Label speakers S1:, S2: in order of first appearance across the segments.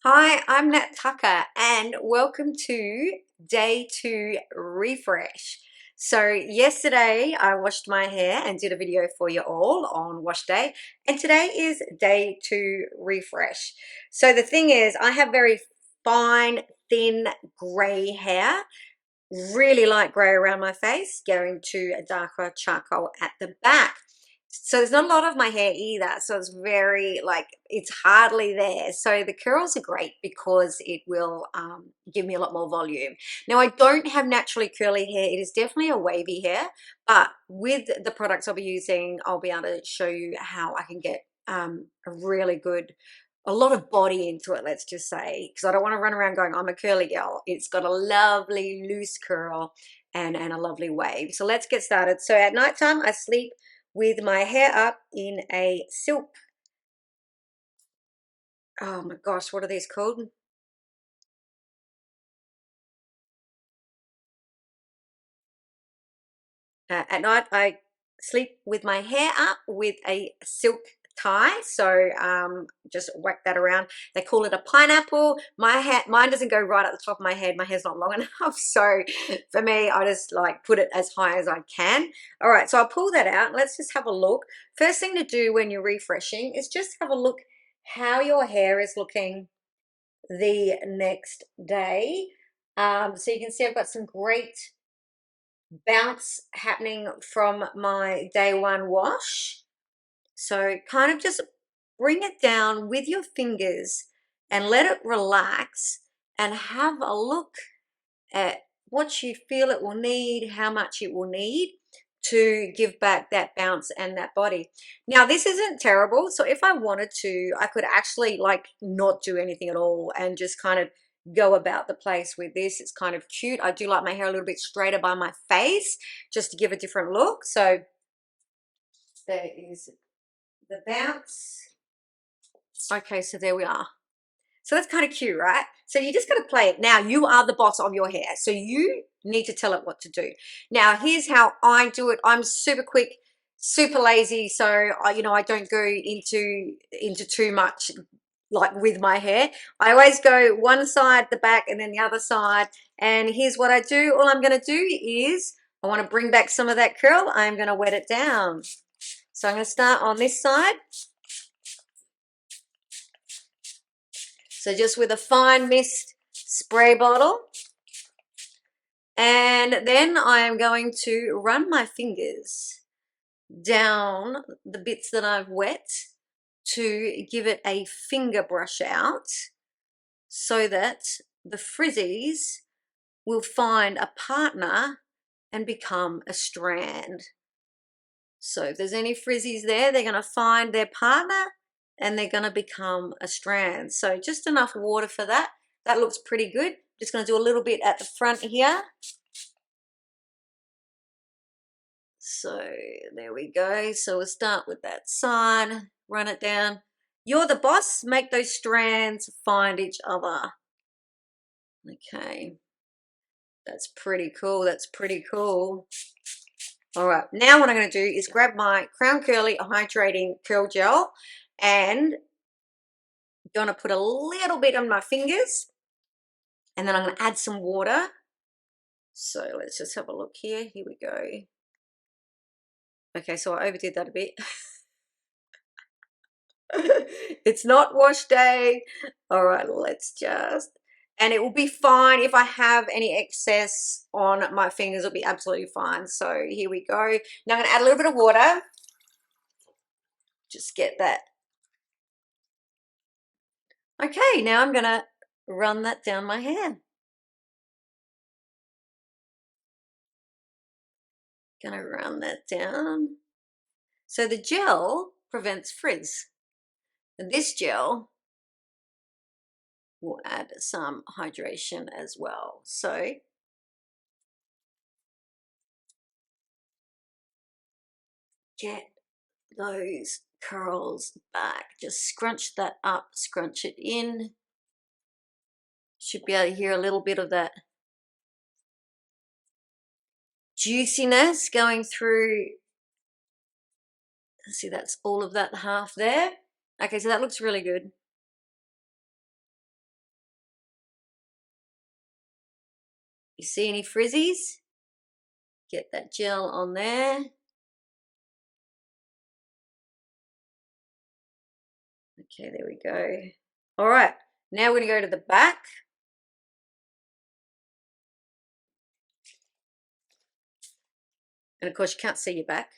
S1: Hi, I'm Nat Tucker, and welcome to day 2 refresh. So, yesterday I washed my hair and did a video for you all on wash day, and today is day 2 refresh. So, the thing is, I have very fine, thin gray hair, really light gray around my face, going to a darker charcoal at the back. So there's not a lot of my hair either. So it's very like it's hardly there. So the curls are great because it will give me a lot more volume. Now I don't have naturally curly hair. It is definitely a wavy hair, but with the products I'll be using, I'll be able to show you how I can get a really good a lot of body into it, let's just say, because I don't want to run around going, I'm a curly girl. It's got a lovely loose curl and a lovely wave. So let's get started. So at nighttime, I sleep with my hair up in a silk. Oh my gosh, what are these called? At night, I sleep with my hair up with a silk tie. So just whack that around. They call it a pineapple. Mine doesn't go right at the top of my head. My hair's not long enough. So for me, I just like put it as high as I can. All right, so I'll pull that out. Let's just have a look. First thing to do when you're refreshing is just have a look how your hair is looking the next day. So you can see I've got some great bounce happening from my day 1 wash. So kind of just bring it down with your fingers and let it relax and have a look at what you feel it will need, how much it will need to give back that bounce and that body. Now, this isn't terrible. So if I wanted to, I could actually like not do anything at all and just kind of go about the place with this. It's kind of cute. I do like my hair a little bit straighter by my face just to give a different look. So there is the bounce. Okay, so there we are. So that's kind of cute, right? So you just got to play it. Now you are the boss of your hair. So you need to tell it what to do. Now here's how I do it. I'm super quick, super lazy. So I don't go into too much like with my hair. I always go one side, the back, and then the other side. And here's what I do. All I'm going to do is I want to bring back some of that curl. I'm going to wet it down. So I'm going to start on this side. So just with a fine mist spray bottle. And then I am going to run my fingers down the bits that I've wet to give it a finger brush out so that the frizzies will find a partner and become a strand. So if there's any frizzies there, they're going to find their partner and they're going to become a strand. So just enough water for that. That looks pretty good. Just going to do a little bit at the front here. So there we go. So we'll start with that side, run it down. You're the boss. Make those strands find each other. Okay. That's pretty cool. That's pretty cool. All right. Now what I'm going to do is grab my Crown Curly Hydrating Curl Gel and going to put a little bit on my fingers. And then I'm going to add some water. So let's just have a look here. Here we go. Okay, so I overdid that a bit. It's not wash day. All right, let's just, and it will be fine if I have any excess on my fingers. It'll be absolutely fine. So here we go. Now I'm going to add a little bit of water. Just get that. Okay, now I'm going to run that down my hair. Going to run that down. So the gel prevents frizz. And this gel will add some hydration as well. So get those curls back. Just scrunch that up, scrunch it in. Should be able to hear a little bit of that juiciness going through. See, that's all of that half there. Okay, so that looks really good. You see any frizzies? Get that gel on there. Okay, there we go. All right, now we're gonna go to the back. And of course you can't see your back.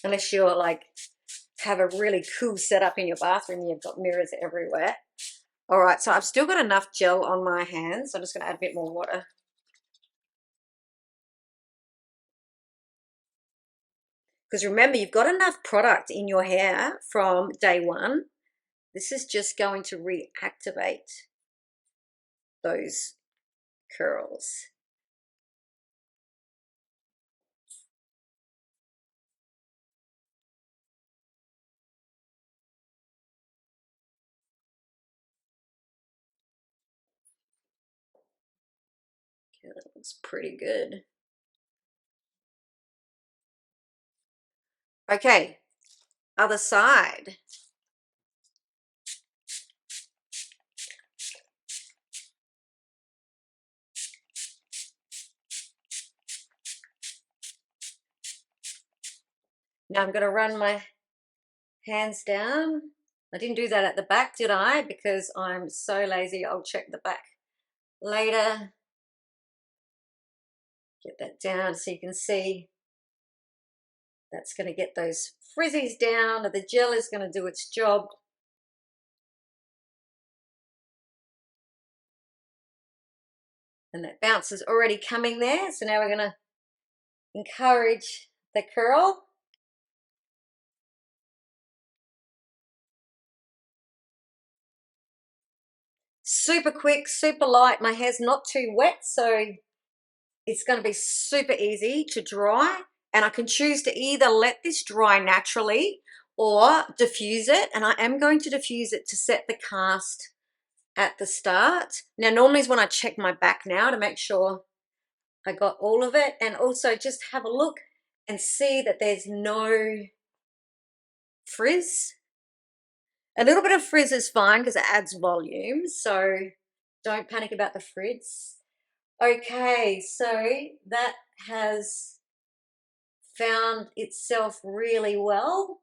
S1: Unless you're like, have a really cool setup in your bathroom, you've got mirrors everywhere. All right, so I've still got enough gel on my hands. I'm just gonna add a bit more water. Because remember, you've got enough product in your hair from day one. This is just going to reactivate those curls. Okay, that looks pretty good. Okay, other side. Now I'm going to run my hands down. I didn't do that at the back, did I? Because I'm so lazy. I'll check the back later. Get that down so you can see. That's going to get those frizzies down. The gel is going to do its job. And that bounce is already coming there. So now we're going to encourage the curl. Super quick, super light. My hair's not too wet, so it's going to be super easy to dry. And I can choose to either let this dry naturally or diffuse it. And I am going to diffuse it to set the cast at the start. Now, normally is when I check my back now to make sure I got all of it. And also just have a look and see that there's no frizz. A little bit of frizz is fine because it adds volume. So don't panic about the frizz. Okay, so that has found itself really well.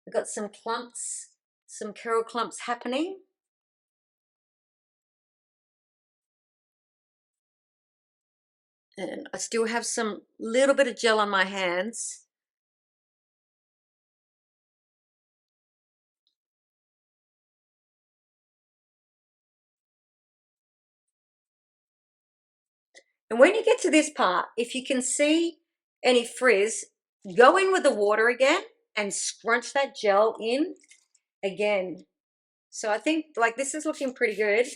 S1: We've got some clumps, some curl clumps happening. And I still have some little bit of gel on my hands. And when you get to this part, if you can see any frizz, go in with the water again and scrunch that gel in again. So I think like this is looking pretty good.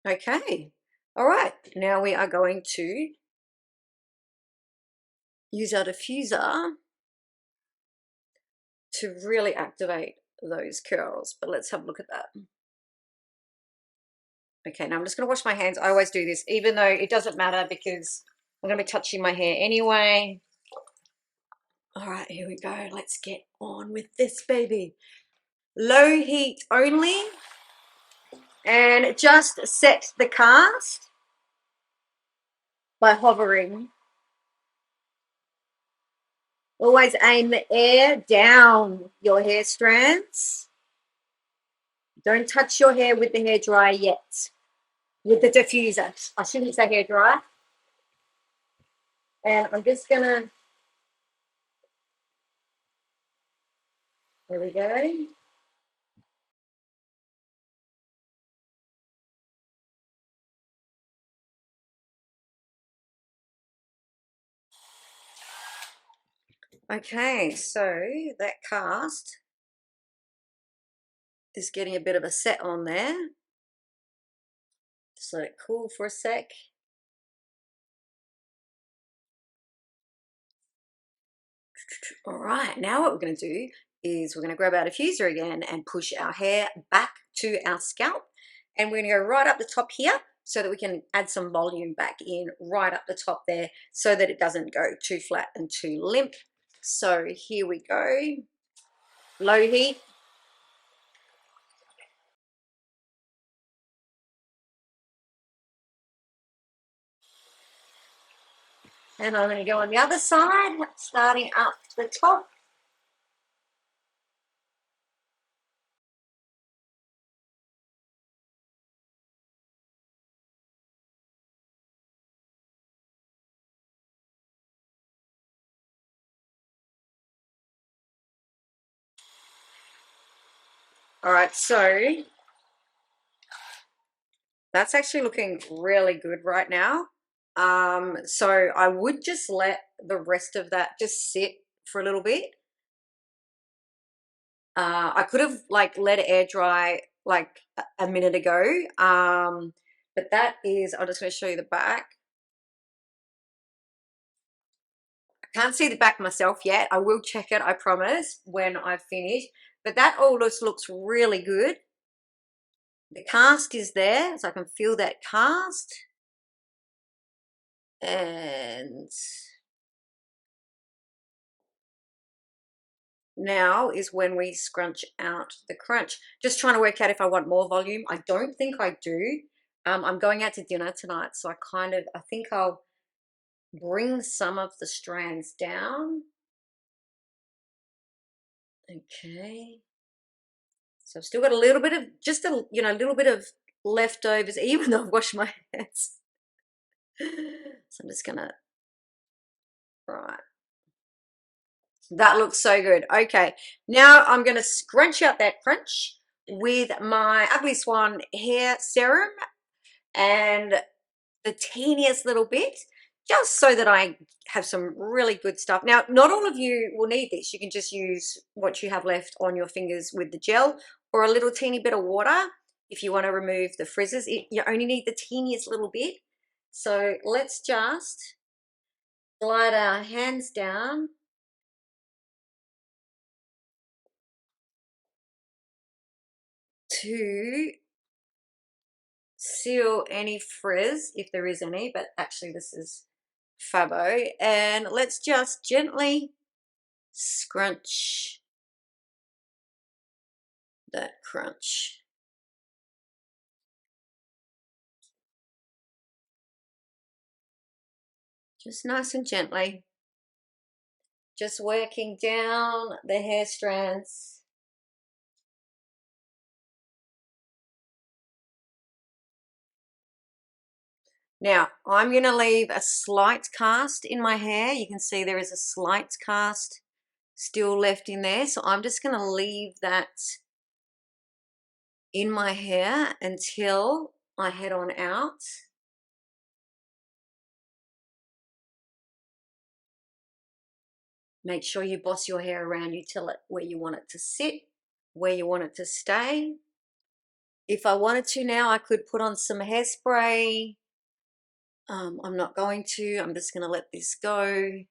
S1: Okay, all right, now we are going to use our diffuser to really activate those curls, but let's have a look at that. Okay, now I'm just going to wash my hands. I always do this, even though it doesn't matter because I'm going to be touching my hair anyway. All right, here we go. Let's get on with this, baby. Low heat only, and just set the cast by hovering. Always aim the air down your hair strands. Don't touch your hair with the hairdryer yet. With the diffuser. I shouldn't say hairdryer. And I'm just gonna, there we go. Okay, so that cast is getting a bit of a set on there. Just let it cool for a sec. All right, now what we're going to do is we're going to grab our diffuser again and push our hair back to our scalp And we're gonna go right up the top here so that we can add some volume back in right up the top there so that it doesn't go too flat and too limp. So here we go, low heat. And I'm going to go on the other side, starting up the top. All right, so that's actually looking really good right now. So I would just let the rest of that just sit for a little bit. I could have like let it air dry like a minute ago. But that is, I'm just going to show you the back. I can't see the back myself yet. I will check it, I promise, when I've finished. But that all just looks really good. The cast is there, so I can feel that cast. And now is when we scrunch out the crunch. Just trying to work out if I want more volume. I don't think I do. I'm going out to dinner tonight, so I think I'll bring some of the strands down. Okay. So I've still got a little bit of, just a, little bit of leftovers, even though I've washed my hands. So I'm just gonna, right. That looks so good. Okay, now I'm going to scrunch out that crunch with my Ugly Swan hair serum and the teeniest little bit, just so that I have some really good stuff. Now, not all of you will need this. You can just use what you have left on your fingers with the gel, or a little teeny bit of water if you want to remove the frizzes. You only need the teeniest little bit. So let's just glide our hands down to seal any frizz if there is any, but actually this is Fabo. And let's just gently scrunch that crunch. Just nice and gently. Just working down the hair strands. Now, I'm going to leave a slight cast in my hair. You can see there is a slight cast still left in there. So I'm just going to leave that in my hair until I head on out. Make sure you boss your hair around. You tell it where you want it to sit, where you want it to stay. If I wanted to now, I could put on some hairspray. I'm not going to. I'm just going to let this go.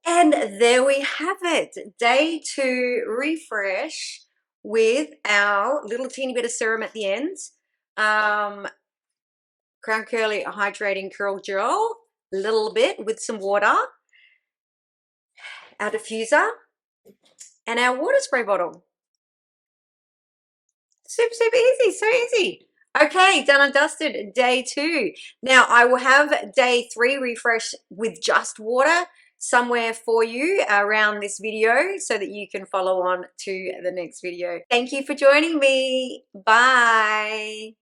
S1: And there we have it. Day 2 refresh with our little teeny bit of serum at the end. Crown Curly Hydrating Curl Gel, a little bit with some water. Our diffuser and our water spray bottle. Super, super easy, so easy. Okay, done and dusted, day 2. Now I will have day 3 refresh with just water somewhere for you around this video so that you can follow on to the next video. Thank you for joining me. Bye.